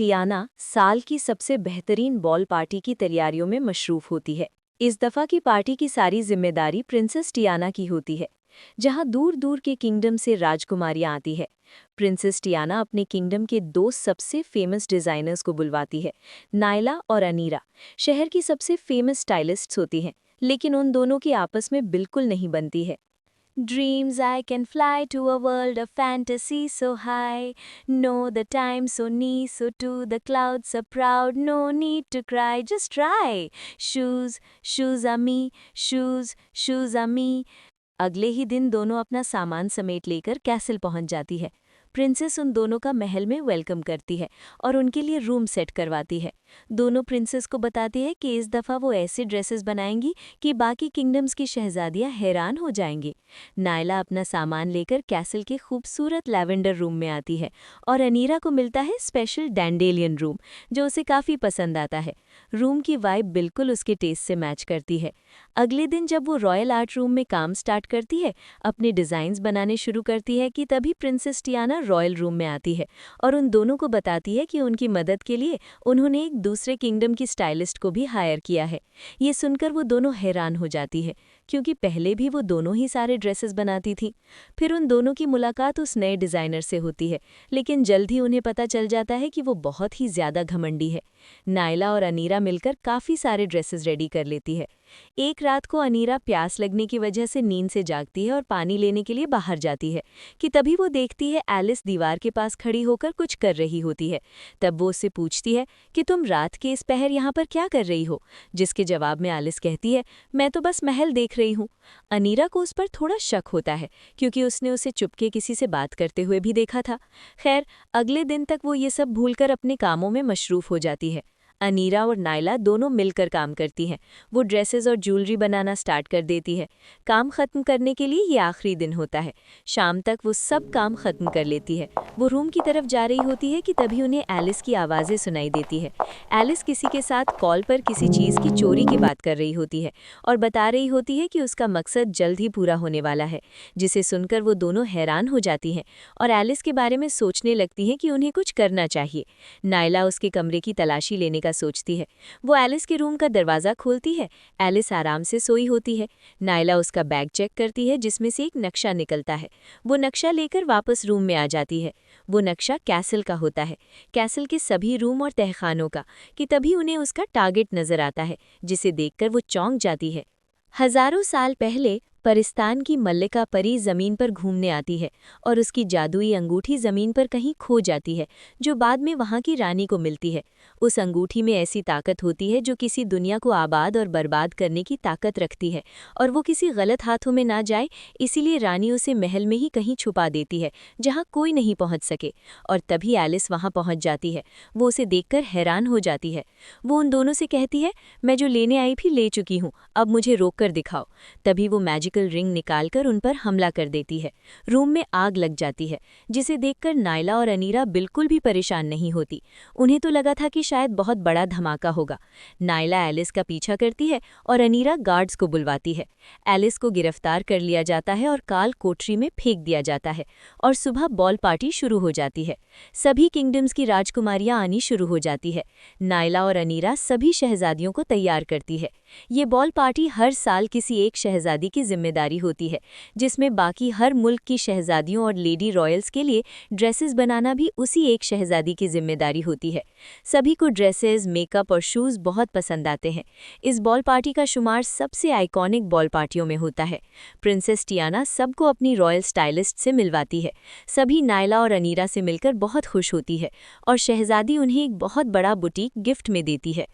Tiana साल की सबसे बेहतरीन बॉल पार्टी की तैयारियों में मशरूफ होती है। इस दफ़ा की पार्टी की सारी जिम्मेदारी प्रिंसेस टियाना की होती है, जहां दूर दूर के किंगडम से राजकुमारियां आती है। प्रिंसेस टियाना अपने किंगडम के दो सबसे फेमस डिज़ाइनर्स को बुलवाती है, नायला और अनीरा। शहर की सबसे फेमस स्टाइलिस्ट्स होती हैं, लेकिन उन दोनों की आपस में बिल्कुल नहीं बनती है। Dreams I can fly to a world of fantasy so high. Know the time so near, so to the clouds are proud. No need to cry, just try. Shoes, shoes are me, shoes are me. अगले ही दिन दोनों अपना सामान समेट लेकर castle पहुंच जाती है। प्रिंसेस उन दोनों का महल में वेलकम करती है और उनके लिए रूम सेट करवाती है। दोनों प्रिंसेस को बताती है कि इस दफ़ा वो ऐसे ड्रेसेस बनाएंगी कि बाकी किंगडम्स की शहजादियां हैरान हो जाएंगी। नायला अपना सामान लेकर कैसल के खूबसूरत लैवेंडर रूम में आती है और अनीरा को मिलता है स्पेशल डैंडेलियन रूम, जो उसे काफ़ी पसंद आता है। रूम की वाइब बिल्कुल उसके टेस्ट से मैच करती है। अगले दिन जब वो रॉयल आर्ट रूम में काम स्टार्ट करती है, अपने डिज़ाइंस बनाने शुरू करती है कि तभी प्रिंसेस टियाना रॉयल रूम में आती है और उन दोनों को बताती है कि उनकी मदद के लिए उन्होंने एक दूसरे किंगडम की स्टाइलिस्ट को भी हायर किया है। ये सुनकर वो दोनों हैरान हो जाती है, क्योंकि पहले भी वो दोनों ही सारे ड्रेसेस बनाती थी। फिर उन दोनों की मुलाकात उस नए डिज़ाइनर से होती है, लेकिन जल्द ही उन्हें पता चल जाता है कि वो बहुत ही ज़्यादा घमंडी है। नायला और अनीरा मिलकर काफ़ी सारे ड्रेसेस रेडी कर लेती है। एक रात को अनीरा प्यास लगने की वजह से नींद से जागती है और पानी लेने के लिए बाहर जाती है कि तभी वो देखती है एलिस दीवार के पास खड़ी होकर कुछ कर रही होती है। तब वो उससे पूछती है कि तुम रात के इस पहर यहाँ पर क्या कर रही हो, जिसके जवाब में एलिस कहती है, मैं तो बस महल देख रही हूँ। अनीरा को उस पर थोड़ा शक होता है, क्योंकि उसने उसे चुपके किसी से बात करते हुए भी देखा था। खैर, अगले दिन तक वो ये सब भूलकर अपने कामों में मशरूफ हो जाती है। अनीरा और नायला दोनों मिलकर काम करती हैं। वो ड्रेसेस और ज्वेलरी बनाना स्टार्ट कर देती है। काम ख़त्म करने के लिए ये आखिरी दिन होता है। शाम तक वो सब काम ख़त्म कर लेती है। वो रूम की तरफ जा रही होती है कि तभी उन्हें एलिस की आवाज़ें सुनाई देती है। एलिस किसी के साथ कॉल पर किसी चीज़ की चोरी की बात कर रही होती है और बता रही होती है कि उसका मकसद जल्द ही पूरा होने वाला है, जिसे सुनकर वो दोनों हैरान हो जाती हैं और एलिस के बारे में सोचने लगती हैं कि उन्हें कुछ करना चाहिए। नायला उसके कमरे की तलाशी लेने का सोचती है। वो एलिस के रूम का दरवाज़ा खोलती है। एलिस आराम से सोई होती है। नायला उसका बैग चेक करती है, जिसमें से एक नक्शा निकलता है। वो नक्शा लेकर वापस रूम में आ जाती है। वो नक्शा कैसल का होता है, कैसल के सभी रूम और तहखानों का, कि तभी उन्हें उसका टारगेट नजर आता है, जिसे देखकर वो चौंक जाती है। हजारों साल पहले परिस्तान की मल्लिका परी जमीन पर घूमने आती है और उसकी जादुई अंगूठी जमीन पर कहीं खो जाती है, जो बाद में वहां की रानी को मिलती है। उस अंगूठी में ऐसी ताकत होती है जो किसी दुनिया को आबाद और बर्बाद करने की ताकत रखती है, और वो किसी गलत हाथों में ना जाए, इसीलिए रानी उसे महल में ही कहीं छुपा देती है, जहां कोई नहीं पहुंच सके। और तभी एलिस वहां पहुंच जाती है। वो उसे देखकर हैरान हो जाती है। वो उन दोनों से कहती है, मैं जो लेने आई थी ले चुकी हूँ, अब मुझे रोक कर दिखाओ। तभी वो मैजिकल रिंग निकालकर उन पर हमला कर देती है। रूम में आग लग जाती है, जिसे देखकर नायला और अनीरा बिल्कुल भी परेशान नहीं होती। उन्हें तो लगा था कि शायद बहुत बड़ा धमाका होगा। नायला एलिस का पीछा करती है और अनीरा गार्ड्स को बुलवाती है। एलिस को गिरफ्तार कर लिया जाता है और काल कोठरी में फेंक दिया जाता है, और सुबह बॉल पार्टी शुरू हो जाती है। सभी किंगडम्स की राजकुमारियां आनी शुरू हो जाती है। नायला और अनीरा सभी शहजादियों को तैयार करती है। ये बॉल पार्टी हर साल किसी एक शहजादी की जिम्मेदारी होती है, जिसमें बाकी हर मुल्क की शहजादियों और लेडी रॉयल्स के लिए ड्रेसेस बनाना भी उसी एक शहजादी की जिम्मेदारी होती है। सभी को ड्रेसेस, मेकअप और शूज़ बहुत पसंद आते हैं। इस बॉल पार्टी का शुमार सबसे आइकॉनिक बॉल पार्टियों में होता है। प्रिंसेस टियाना सबको अपनी रॉयल स्टाइलिस्ट से मिलवाती है। सभी नायला और अनीरा से मिलकर बहुत खुश होती है और शहजादी उन्हें एक बहुत बड़ा बुटीक गिफ्ट में देती है।